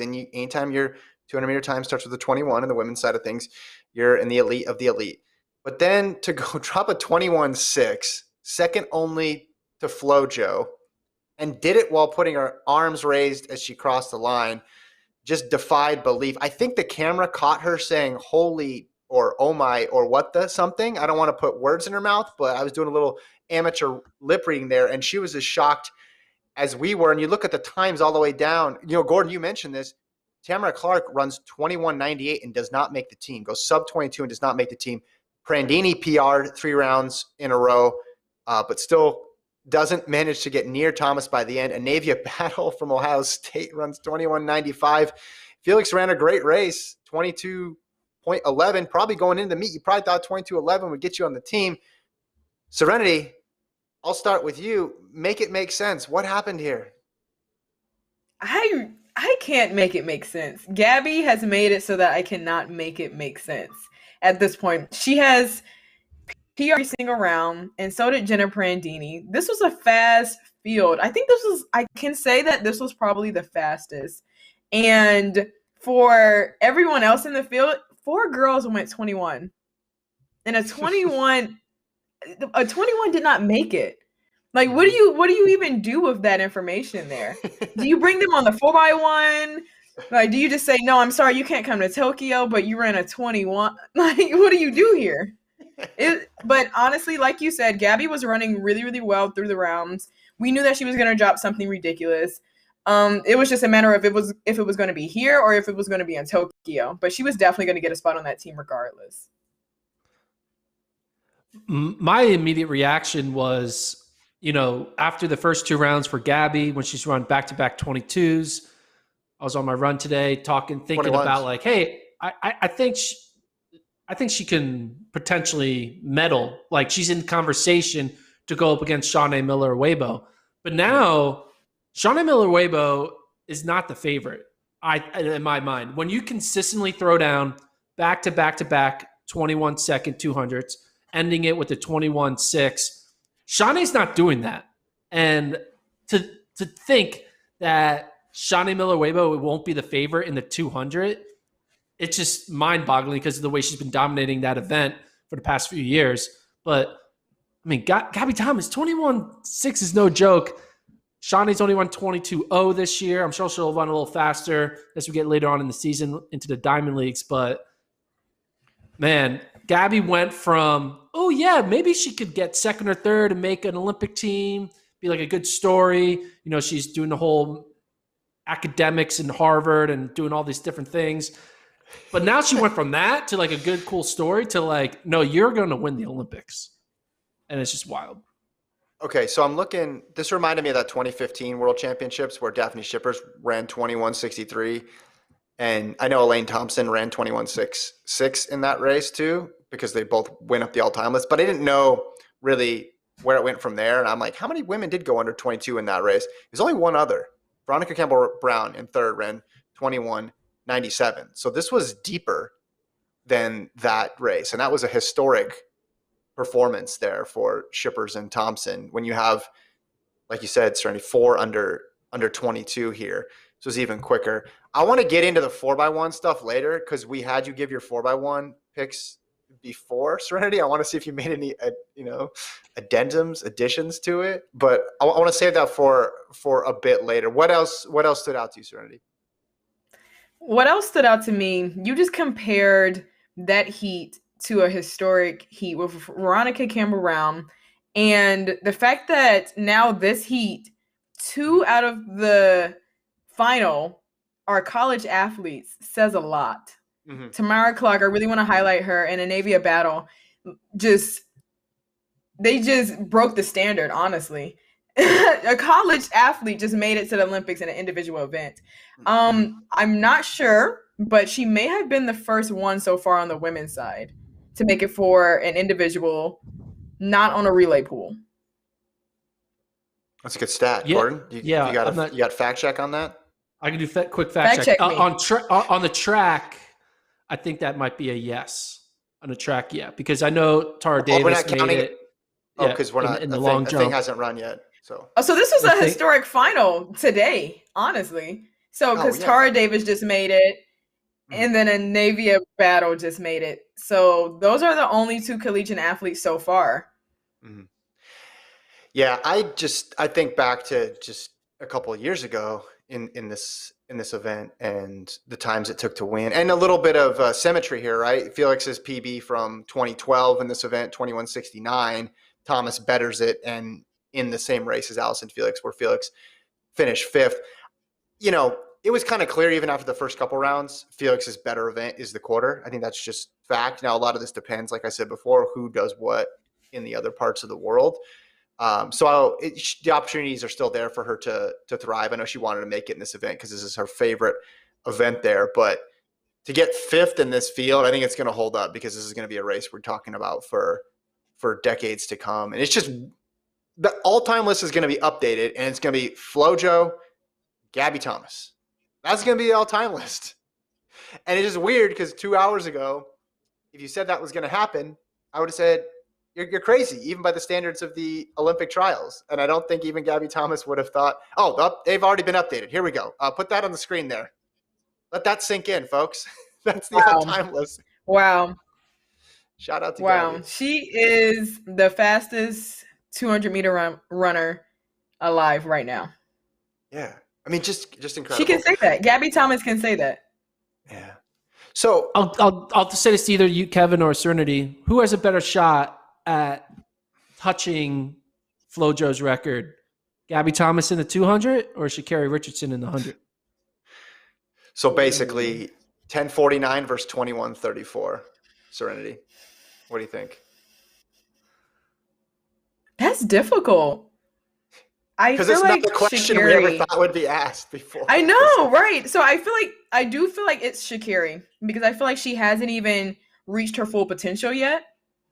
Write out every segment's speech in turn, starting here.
then anytime your 200-meter time starts with a 21 in the women's side of things, you're in the elite of the elite. But then to go drop a 21.6, second only to FloJo, and did it while putting her arms raised as she crossed the line, just defied belief. I think the camera caught her saying holy or oh my or what the something. I don't want to put words in her mouth, but I was doing a little amateur lip reading there, and she was as shocked as we were. And you look at the times all the way down. Gordon, you mentioned this. Tamara Clark runs 21.98 and does not make the team, goes sub 22 and does not make the team. Prandini PR'd 3 rounds in a row, but still doesn't manage to get near Thomas by the end. Anavia Battle from Ohio State runs 21.95. Felix ran a great race, 22.11. Probably going into the meet, you probably thought 22.11 would get you on the team. Serenity, I'll start with you. Make it make sense. What happened here? I can't make it make sense. Gabby has made it so that I cannot make it make sense at this point. She has PR every single round, and so did Jenna Prandini. This was a fast field. I can say that this was probably the fastest. And for everyone else in the field, 4 girls went 21. And a 21 did not make it. Like, what do you even do with that information there? Do you bring them on the 4x1? Like, do you just say, no, I'm sorry, you can't come to Tokyo, but you ran a 21? Like, what do you do here? But honestly, like you said, Gabby was running really, really well through the rounds. We knew that she was going to drop something ridiculous. It was just a matter of if it was going to be here or if it was going to be in Tokyo. But she was definitely going to get a spot on that team regardless. My immediate reaction was, after the first 2 rounds for Gabby, when she's run back-to-back 22s, I was on my run today thinking 21s. About like, hey, I think she can potentially medal. Like, she's in conversation to go up against Shawnee Miller-Weibo. But now, Shawnee Miller-Weibo is not the favorite, in my mind. When you consistently throw down back-to-back 21-second 200s, ending it with a 21.6, Shawnee's not doing that. And to think that Shawnee Miller-Weibo won't be the favorite in the 200, it's just mind-boggling because of the way she's been dominating that event for the past few years. But, I mean, Gabby Thomas, 21.6 is no joke. Shawnee's only run 22.0 this year. I'm sure she'll run a little faster as we get later on in the season into the Diamond Leagues. But, man, Gabby went from, oh, yeah, maybe she could get second or third and make an Olympic team, be like a good story. She's doing the whole academics in Harvard and doing all these different things. But now she went from that to like a good, cool story to like, no, you're going to win the Olympics. And it's just wild. Okay, so I'm looking – this reminded me of that 2015 World Championships where Daphne Shippers ran 21.63. And I know Elaine Thompson ran 21.66 in that race too because they both went up the all-time list. But I didn't know really where it went from there. And I'm like, how many women did go under 22 in that race? There's only one other. Veronica Campbell-Brown in third ran 21.97. So this was deeper than that race. And that was a historic performance there for Shippers and Thompson when you have, like you said, Serenity, 4 under 22 here. So it's even quicker. I want to get into the 4x1 stuff later because we had you give your 4x1 picks before, Serenity. I want to see if you made any additions to it. But I want to save that for a bit later. What else stood out to you, Serenity? What else stood out to me? You just compared that heat to a historic heat with Veronica Campbell-Brown. And the fact that now this heat, 2 out of the final are college athletes says a lot. Mm-hmm. Tamara Clark, I really want to highlight her, and Anavia Battle. They just broke the standard, honestly. A college athlete just made it to the Olympics in an individual event. I'm not sure, but she may have been the first one so far on the women's side to make it for an individual, not on a relay pool. That's a good stat, yeah. Gordon. You got fact check on that? I can do quick fact check. On the track, I think that might be a yes. On the track, yeah, because I know Tara Davis made it. Oh, because we're not in the long jump. The thing hasn't run yet. So this was a historic final today, honestly. So, Oh because yeah. Tara Davis just made it, Mhm. and then Navia Battle just made it. So those are the only two collegiate athletes so far. Mhm. Yeah, I think back to just a couple of years ago in this event and the times it took to win, and a little bit of symmetry here, right? Felix's PB from 2012 in this event, 21:69. Thomas betters it, and in the same race as Allison Felix, where Felix finished fifth. You know, it was kind of clear even after the first couple rounds, Felix's better event is the quarter. I think that's just fact. Now, a lot of this depends, like I said before, who does what in the other parts of the world. The opportunities are still there for her to thrive. I know she wanted to make it in this event because this is her favorite event there, but to get fifth in this field, I think it's going to hold up because this is going to be a race we're talking about for decades to come. And it's just the all-time list is going to be updated, and it's going to be FloJo, Gabby Thomas. That's going to be the all-time list. And it's just weird because 2 hours ago, if you said that was going to happen, I would have said, you're crazy, even by the standards of the Olympic trials. And I don't think even Gabby Thomas would have thought, they've already been updated. Here we go. Put that on the screen there. Let that sink in, folks. That's the all-time list. Wow. Shout out to Gabby. She is the fastest 200-meter runner alive right now. Yeah. I mean, just incredible. She can say that. Gabby Thomas can say that. Yeah. So I'll say this to either you, Kevin, or Serenity. Who has a better shot at touching FloJo's record? Gabby Thomas in the 200 or Sha'Carri Richardson in the 100? So basically, 10:49 versus 21:34. Serenity. What do you think? That's difficult. Because it's not the question we ever thought would be asked before. I know, right? So I do feel like it's Sha'Carri because I feel like she hasn't even reached her full potential yet.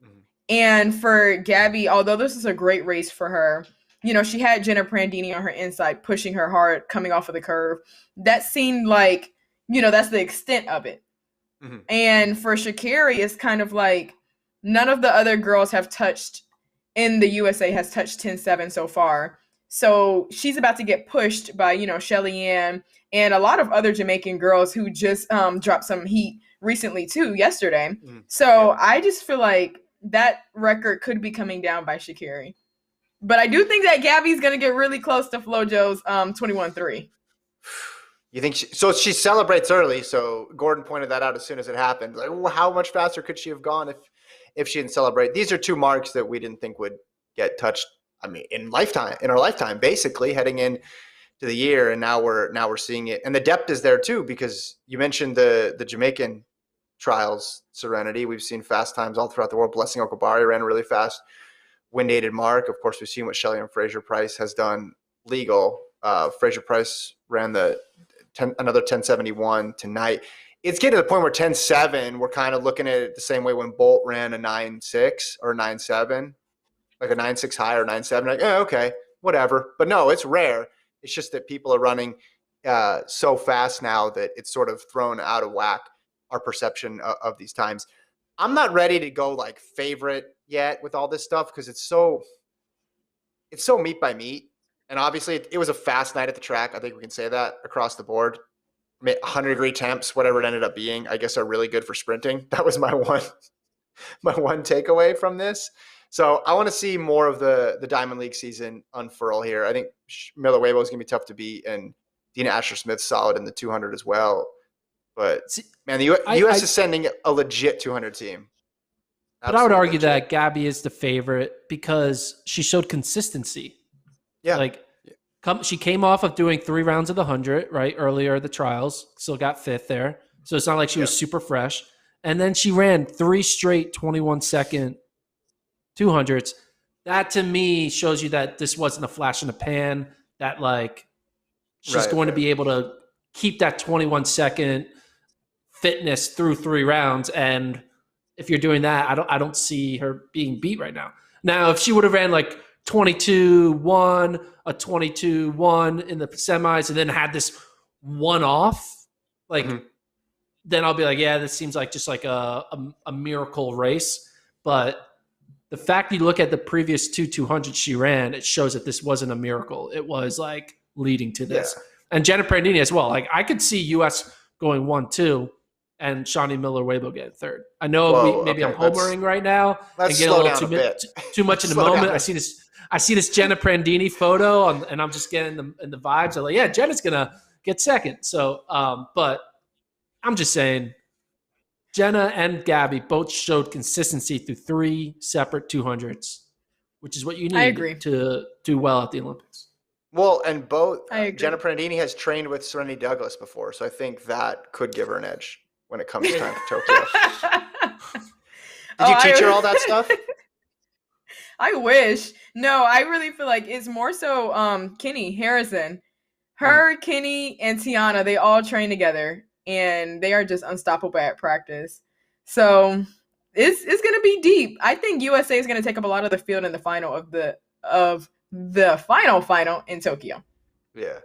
Mm-hmm. And for Gabby, although this is a great race for her, you know, she had Jenna Prandini on her inside, pushing her hard, coming off of the curve. That seemed like, you know, that's the extent of it. Mm-hmm. And for Sha'Carri, it's kind of like none of the other girls have touched in the USA has touched 10-7 so far. So she's about to get pushed by, you know, Shelly Ann and a lot of other Jamaican girls who just dropped some heat recently too, yesterday. Mm-hmm. So yeah. I just feel like that record could be coming down by Sha'Carri. But I do think that Gabby's going to get really close to FloJo's 21-3. You think so? She celebrates early. So Gordon pointed that out as soon as it happened. Like, well, how much faster could she have gone if she didn't celebrate? These are two marks that we didn't think would get touched. I mean, in our lifetime, basically heading in to the year, and now we're seeing it, and the depth is there too because you mentioned the Jamaican trials, Serenity. We've seen fast times all throughout the world. Blessing Okobari ran a really fast wind-aided mark. Of course, we've seen what Shelly and Fraser Price has done legal. Fraser Price ran another 10:71 tonight. It's getting to the point where 10:7, we're kind of looking at it the same way when Bolt ran a 9:6 or 9:7. Like a 9.6 high or 9.7, like, okay, whatever. But no, it's rare. It's just that people are running so fast now that it's sort of thrown out of whack our perception of these times. I'm not ready to go like favorite yet with all this stuff because it's so meat by meat. And obviously it was a fast night at the track. I think we can say that across the board. 100-degree temps, whatever it ended up being, I guess are really good for sprinting. That was my one takeaway from this. So I want to see more of the Diamond League season unfurl here. I think Miller Wabo is going to be tough to beat, and Dina Asher-Smith's solid in the 200 as well. But, man, the U.S. is sending a legit 200 team. But I would argue that Gabby is the favorite because she showed consistency. Yeah. She came off of doing 3 rounds of the 100, right, earlier the trials. Still got 5th there. So it's not like she was super fresh. And then she ran 3 straight 21-second 200s. That to me shows you that this wasn't a flash in the pan, that like she's going to be able to keep that 21-second fitness through 3 rounds. And if you're doing that, I don't see her being beat right now. Now, if she would have ran like 22-1, a 22-1 in the semis, and then had this one off, like then I'll be like, yeah, this seems like just like a miracle race. But the fact you look at the previous 200s she ran, it shows that this wasn't a miracle. It was like leading to this. and Jenna Prandini as well. Like I could see U.S. going 1-2 and Shawnee Miller-Weibo getting third. I know I'm homering right now and get a little too much in the moment. I see this Jenna Prandini photo and I'm just getting in the vibes. I'm like, yeah, Jenna's gonna get second. So, but I'm just saying, Jenna and Gabby both showed consistency through 3 separate 200s, which is what you need to do well at the Olympics. Well, and both Jenna Prandini has trained with Serenity Douglas before, so I think that could give her an edge when it comes time for Tokyo. Did you teach her all that stuff? I wish. No, I really feel like it's more so Kenny Harrison. Her, Kenny, and Tiana, they all train together, and they are just unstoppable at practice. So it's going to be deep. I think USA is going to take up a lot of the field in the final of the final in Tokyo. Yeah.